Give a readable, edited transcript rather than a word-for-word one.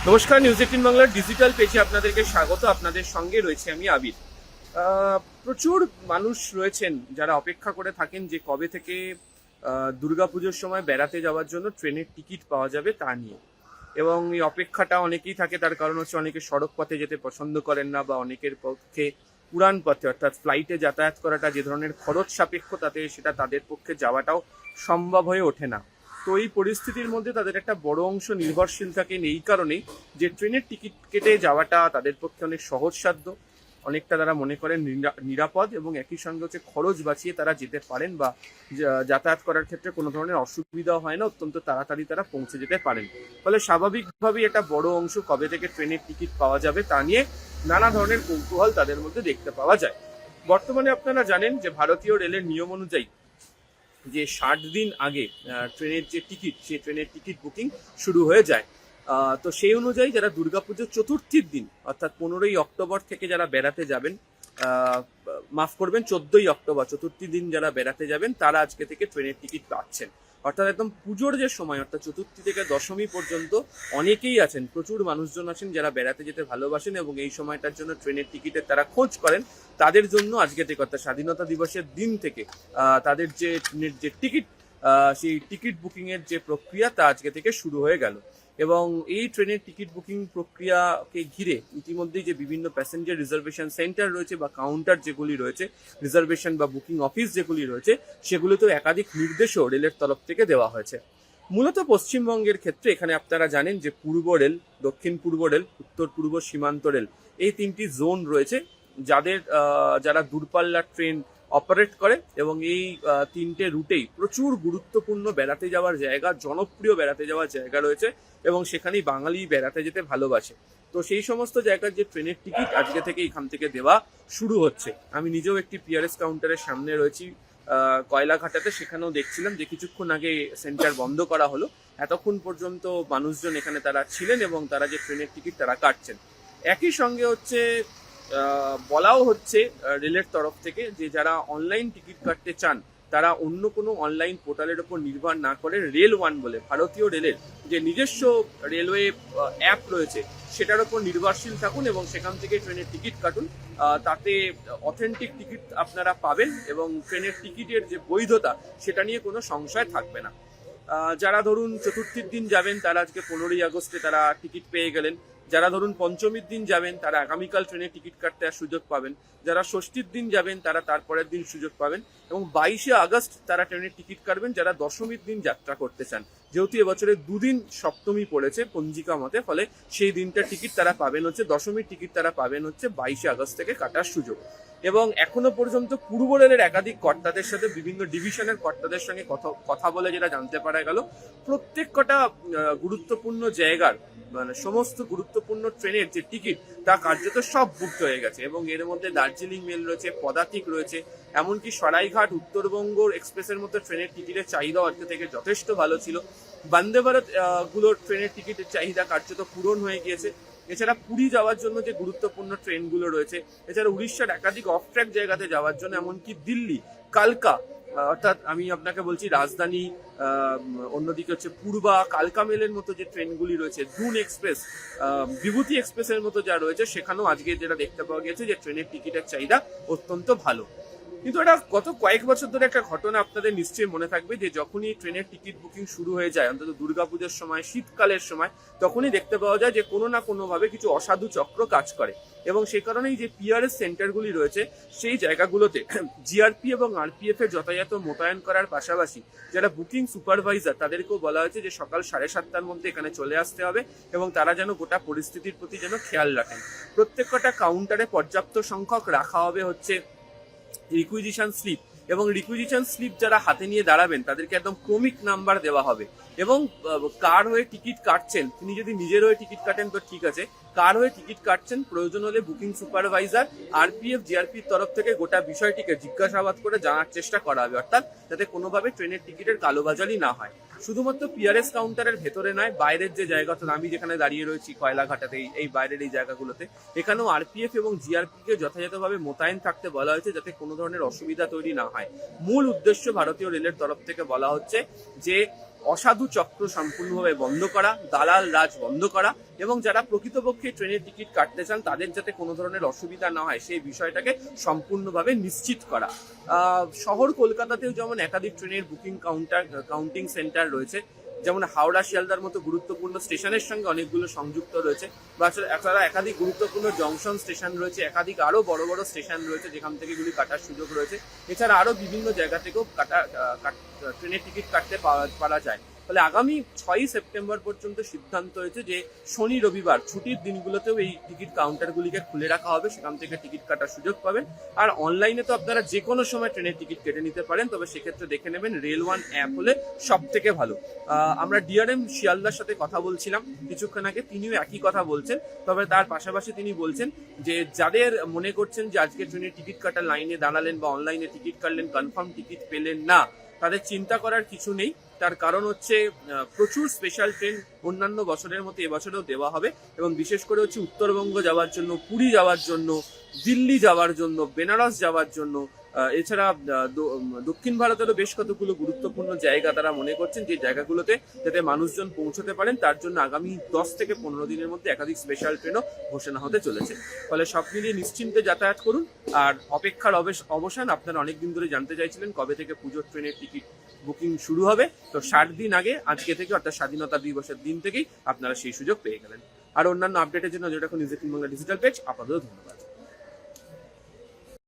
নমস্কার, নিউজ 18 বাংলার ডিজিটাল পেজে আপনাদেরকে স্বাগত। আপনাদের সঙ্গে রয়েছে আমি আবির। প্রচুর মানুষ রয়েছেন যারা অপেক্ষা করে থাকেন যে কবে থেকে দুর্গাপুজোর সময় বেড়াতে যাওয়ার জন্য ট্রেনের টিকিট পাওয়া যাবে তা নিয়ে। এবং এই অপেক্ষাটা অনেকেই থাকে, তার কারণ হচ্ছে অনেকে সড়ক পথে যেতে পছন্দ করেন না, বা অনেকের পক্ষে উড়ান পথে অর্থাৎ ফ্লাইটে যাতায়াত করাটা যে ধরনের খরচ সাপেক্ষ, তাতে সেটা তাদের পক্ষে যাওয়াটাও সম্ভব হয়ে ওঠে না। তো এই পরিস্থিতির মধ্যে তাদের একটা বড় অংশ নির্ভরশীল থাকেন এই কারণেই যে ট্রেনের টিকিট কেটে যাওয়াটা তাদের পক্ষে অনেক সহজসাধ্য, অনেকটা তারা মনে করেন নিরাপদ, এবং একই সঙ্গে হচ্ছে খরচ বাঁচিয়ে তারা যেতে পারেন, বা যাতায়াত করার ক্ষেত্রে কোনো ধরনের অসুবিধাও হয় না, অত্যন্ত তাড়াতাড়ি তারা পৌঁছে যেতে পারেন। ফলে স্বাভাবিকভাবেই একটা বড় অংশ কবে থেকে ট্রেনের টিকিট পাওয়া যাবে তা নিয়ে নানা ধরনের কৌতূহল তাদের মধ্যে দেখতে পাওয়া যায়। বর্তমানে আপনারা জানেন যে ভারতীয় রেলের নিয়ম অনুযায়ী যে 60 দিন আগে ট্রেনের যে টিকিট, সেই ট্রেনের টিকিট বুকিং শুরু হয়ে যায়। তো সেই অনুযায়ী যারা দুর্গাপুজোর চতুর্থীর দিন অর্থাৎ 15ই অক্টোবর থেকে যারা বেড়াতে যাবেন, মাফ করবেন 14ই অক্টোবর চতুর্থী দিন যারা বেড়াতে যাবেন, তারা আজকে থেকে ট্রেনের টিকিট পাচ্ছেন। অর্থাৎ একদম পুজোর যে সময় অর্থাৎ চতুর্থী থেকে দশমী পর্যন্ত অনেকেই আছেন, প্রচুর মানুষজন আছেন যারা বেড়াতে যেতে ভালোবাসেন এবং এই সময়টার জন্য ট্রেনের টিকিটের তারা খোঁজ করেন। তাদের জন্য আজকে থেকে অর্থাৎ স্বাধীনতা দিবসের দিন থেকে তাদের যে ট্রেনের যে টিকিট, সেই টিকিট বুকিং এর যে প্রক্রিয়া তা আজকে থেকে শুরু হয়ে গেল। এবং এই ট্রেনের টিকিট বুকিং প্রক্রিয়াকে ঘিরে ইতিমধ্যেই যে বিভিন্ন প্যাসেঞ্জার রিজার্ভেশন সেন্টার রয়েছে বা কাউন্টার যেগুলি রয়েছে, রিজার্ভেশন বা বুকিং অফিস যেগুলি রয়েছে, সেগুলোতেও একাধিক নির্দেশও রেলের তরফ থেকে দেওয়া হয়েছে। মূলত পশ্চিমবঙ্গের ক্ষেত্রে এখানে আপনারা জানেন যে পূর্ব রেল, দক্ষিণ পূর্ব রেল, উত্তর পূর্ব সীমান্ত রেল, এই তিনটি জোন রয়েছে যারা দূরপাল্লার ট্রেন অপারেট করে। এবং এই তিনটে রুটেই প্রচুর গুরুত্বপূর্ণ বেড়াতে যাওয়ার জায়গা, জনপ্রিয় বেড়াতে যাওয়ার জায়গা রয়েছে, এবং সেখানেই বাঙালি বেড়াতে যেতে ভালোবাসে। তো সেই সমস্ত জায়গার যে ট্রেনের টিকিট আজকে থেকে এখান থেকে দেওয়া শুরু হচ্ছে। আমি নিজেও একটি পিআরএস কাউন্টারের সামনে রয়েছি কয়লাঘাটাতে, সেখানেও দেখছিলাম যে কিছুক্ষণ আগে সেন্টার বন্ধ করা হলো। এতক্ষণ পর্যন্ত মানুষজন এখানে তারা ছিলেন এবং তারা যে ট্রেনের টিকিট তারা কাটছেন। একই সঙ্গে হচ্ছে বলাও হচ্ছে রেলের তরফ থেকে যে যারা অনলাইন টিকিট কাটতে চান তারা অন্য কোনো অনলাইন পোর্টালের ওপর নির্ভর না করে রেল ওয়ান বলে ভারতীয় রেলের যে নিজস্ব রেলওয়ে অ্যাপ রয়েছে সেটার ওপর নির্ভরশীল থাকুন এবং সেখান থেকে ট্রেনের টিকিট কাটুন। তাতে অথেন্টিক টিকিট আপনারা পাবেন এবং ট্রেনের টিকিটের যে বৈধতা সেটা নিয়ে কোনো সংশয় থাকবে না। যারা ধরুন চতুর্থীর দিন যাবেন তারা আজকে 15ই আগস্টে তারা টিকিট পেয়ে গেলেন। যারা ধরুন পঞ্চমীর দিন যাবেন তারা আগামীকাল ট্রেনে টিকিট কাটতে আর সুযোগ পাবেন। যারা ষষ্ঠীর দিন যাবেন তারা তারপরের দিন সুযোগ পাবেন, এবং 22শে আগস্ট তারা ট্রেনের টিকিট কাটবেন যারা দশমীর দিন যাত্রা করতে চান। যেহেতু এবছরে দুদিন সপ্তমী পড়েছে পঞ্জিকা মতে, ফলে সেই দিনটার টিকিট তারা পাবেন হচ্ছে, দশমীর টিকিট তারা পাবেন হচ্ছে 22শে আগস্ট থেকে কাটার সুযোগ। এবং এখনো পর্যন্ত পূর্ব রেলের একাধিক কর্তাদের সাথে, বিভিন্ন ডিভিশনের কর্তাদের সঙ্গে কথা বলে যেটা জানতে পারা গেল, প্রত্যেক কটা গুরুত্বপূর্ণ জায়গার মানে সমস্ত গুরুত্বপূর্ণ ট্রেনের যে টিকিট তা কার্যত সব বুকড হয়ে গেছে। এবং এর মধ্যে দার্জিলিং মেল রয়েছে, পদাতিক রয়েছে, এমনকি সরাইঘাট উত্তরবঙ্গ এক্সপ্রেসের মতো ট্রেনের টিকিটের চাহিদাও আজকে থেকে যথেষ্ট ভালো ছিল। বন্দে ভারত গুলোর ট্রেনের টিকিটের চাহিদা কার্যত পূরণ হয়ে গিয়েছে। এছাড়া পুরী যাওয়ার জন্য যে গুরুত্বপূর্ণ ট্রেনগুলো রয়েছে, এছাড়া উড়িষ্যার একাধিক অফ ট্র্যাক জায়গাতে যাওয়ার জন্য, এমনকি দিল্লি, কালকা, অর্থাৎ আমি আপনাকে বলছি রাজধানী, অন্যদিকে হচ্ছে পূর্বা, কালকা মেলের মতো যে ট্রেনগুলি রয়েছে, দুন এক্সপ্রেস, বিভূতি এক্সপ্রেসের মতো যা রয়েছে, সেখানেও আজকে যেটা দেখতে পাওয়া গেছে যে ট্রেনের টিকিটের চাহিদা অত্যন্ত ভালো। কিন্তু এটা গত কয়েক বছর ধরে একটা ঘটনা আপনাদের নিশ্চয়ই মনে থাকবে যে যখনই ট্রেনের টিকিট বুকিং শুরু হয়ে যায়, অন্তত দুর্গাপুজোর সময়, শীতকালের সময়, তখনই দেখতে পাওয়া যায় যে কোনো না কোনোভাবে কিছু অসাধু চক্র কাজ করে। এবং সেই কারণেই যে পিআরএস সেন্টারগুলি রয়েছে সেই জায়গাগুলোতে জিআরপি এবং আরপিএফ এর যথাযথ মোতায়েন করার পাশাপাশি যারা বুকিং সুপারভাইজার তাদেরকেও বলা হয়েছে যে সকাল 7:30টার মধ্যে এখানে চলে আসতে হবে এবং তারা যেন গোটা পরিস্থিতির প্রতি যেন খেয়াল রাখেন। প্রত্যেক কটা কাউন্টারে পর্যাপ্ত সংখ্যক রাখা হবে হচ্ছে রিকুইজিশন স্লিপ, এবং রিকুইজিশন স্লিপ যারা হাতে নিয়ে দাঁড়াবেন তাদেরকে একদম ক্রমিক নাম্বার দেওয়া হবে। এবং কার হয়ে টিকিট কাটছেন, তিনি যদি নিজের হয়ে টিকিট কাটেন তো ঠিক আছে, কার হয়ে টিকিট কাটছেন প্রয়োজন হলে বুকিং সুপারভাইজার, আরপিএফ, জিআরপির তরফ থেকে গোটা বিষয়টিকে জিজ্ঞাসাবাদ করে জানার চেষ্টা করা হবে, অর্থাৎ যাতে কোনোভাবে ট্রেনের টিকিটের কালোবাজারি না হয়। শুধুমাত্র পিআরএস কাউন্টারের ভেতরে নয়, বাইরের যে জায়গা, আমি যেখানে দাঁড়িয়ে রয়েছি কয়লাঘাটাতে, এই বাইরের এই জায়গাগুলোতে, এখানেও আরপিএফ এবং জিআরপি কে যথাযথভাবে মোতায়েন থাকতে বলা হয়েছে যাতে কোনো ধরনের অসুবিধা তৈরি না হয়। মূল উদ্দেশ্য ভারতীয় রেলের তরফ থেকে বলা হচ্ছে যে অসাধু চক্র সম্পূর্ণভাবে বন্ধ করা, দালাল রাজ বন্ধ করা এবং যারা প্রকৃতপক্ষে ট্রেনের টিকিট কাটতে চান তাদের যাতে কোনো ধরনের অসুবিধা না হয় সেই বিষয়টাকে সম্পূর্ণভাবে নিশ্চিত করা। শহর কলকাতাতেও যেমন একাধিক ট্রেনের বুকিং কাউন্টিং সেন্টার রয়েছে, যেমন হাওড়া শিয়ালদার মতো গুরুত্বপূর্ণ স্টেশনের সঙ্গে অনেকগুলো সংযুক্ত রয়েছে, বা এছাড়া একাধিক গুরুত্বপূর্ণ জংশন স্টেশন রয়েছে, একাধিক আরো বড় বড় স্টেশন রয়েছে যেখান থেকে এগুলি কাটার সুযোগ রয়েছে। এছাড়া আরো বিভিন্ন জায়গা থেকেও ট্রেনের টিকিট কাটতে পারা যায়। ফলে আগামী 6ই সেপ্টেম্বর পর্যন্ত সিদ্ধান্ত হয়েছে যে শনি রবিবার ছুটির দিনগুলোতেও এই টিকিট কাউন্টারগুলিকে খুলে রাখা হবে, সেখান থেকে টিকিট কাটার সুযোগ পাবেন। আর অনলাইনে তো আপনারা যে কোনো সময় ট্রেনের টিকিট কেটে নিতে পারেন, তবে সেক্ষেত্রে দেখে নেবেন রেল ওয়ান অ্যাপ হলে সব থেকে ভালো। আমরা ডিআরএম শিয়ালদার সাথে কথা বলছিলাম কিছুক্ষণ আগে, তিনিও একই কথা বলছেন। তবে তার পাশাপাশি তিনি বলছেন যে যাদের মনে করছেন যে আজকে ট্রেনের টিকিট কাটার লাইনে দাঁড়ালেন বা অনলাইনে টিকিট কাটলেন কনফার্ম টিকিট পেলেন না, তাদের চিন্তা করার কিছু নেই। তার কারণ হচ্ছে প্রচুর স্পেশাল ট্রেন অন্যান্য বছরের মতো এবছরেও দেওয়া হবে, এবং বিশেষ করে হচ্ছে উত্তরবঙ্গ যাওয়ার জন্য, পুরী যাওয়ার জন্য, দিল্লি যাওয়ার জন্য, বেনারস যাওয়ার জন্য, এছাড়া দক্ষিণ ভারতেরও বেশ কতগুলো গুরুত্বপূর্ণ জায়গা তারা মনে করছেন যে জায়গাগুলোতে যাতে মানুষজন পৌঁছতে পারেন, তার জন্য আগামী 10 থেকে 15 দিনের মধ্যে একাধিক স্পেশাল ট্রেনও ঘোষণা হতে চলেছে। ফলে সব মিলিয়ে নিশ্চিন্তে যাতায়াত করুন। আর অপেক্ষার অবসান, আপনারা অনেকদিন ধরে জানতে চাইছিলেন কবে থেকে পুজোর ট্রেনের টিকিট বুকিং শুরু হবে। তো 60 দিন আগে আজকে থেকে, অর্থাৎ স্বাধীনতা দিবসের দিন থেকেই আপনারা সেই সুযোগ পেয়ে গেলেন। আর অন্যান্য আপডেটের জন্য যেটা এখন নিউজ 18 বাংলা ডিজিটাল পেজ, আপাতত ধন্যবাদ।